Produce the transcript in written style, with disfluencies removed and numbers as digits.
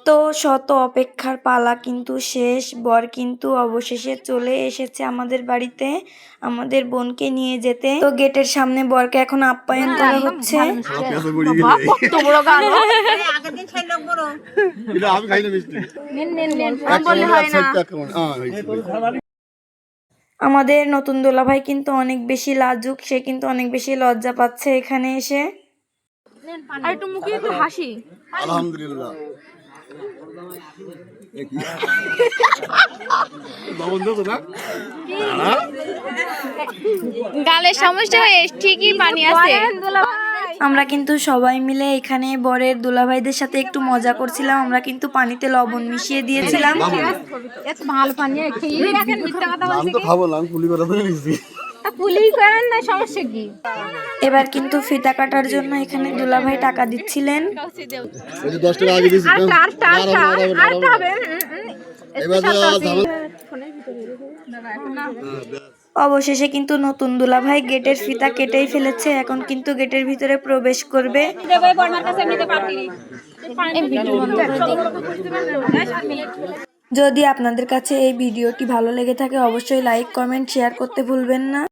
তো শত অপেক্ষার পালা কিন্তু শেষ। বর কিন্তু অবশেষে চলে এসেছে আমাদের বাড়িতে আমাদের বোনকে নিয়ে যেতে। তো গেটের সামনে বরকে এখন আপ্যায়ন করা হচ্ছে। আমাদের নতুন দুলাভাই কিন্তু অনেক বেশি লাজুক, সে কিন্তু অনেক বেশি লজ্জা পাচ্ছে এখানে এসে। আর একটু মুখে একটু হাসি। আলহামদুলিল্লাহ। গালের সমস্যা ঠিকই পানি আছে। আমরা কিন্তু সবাই মিলে এখানে বরের দুলাভাইদের সাথে একটু মজা করছিলাম। আমরা কিন্তু পানিতে লবণ মিশিয়ে দিয়েছিলাম। ভালো পানি খেয়ে দেখেন, মিথ্যা কথা বলছে কি? খাবো না, পুলি কথা বলে নিছি। পুলি করেন না, সমস্যা কি? এবার কিন্তু ফিতা কাটার জন্য এখানে দুলাভাই টাকা দিচ্ছিলেন। ওই যে 10 টাকা আগে দিছি। আরেকটা হবে। অবশেষে কিন্তু নতুন দুলাভাই গেটের ফিতা কেটেই ফেলেছে। এখন কিন্তু গেটের ভিতরে প্রবেশ করবে। যদি আপনাদের কাছে এই ভিডিওটি ভালো লেগে থাকে অবশ্যই লাইক, কমেন্ট, শেয়ার করতে ভুলবেন না।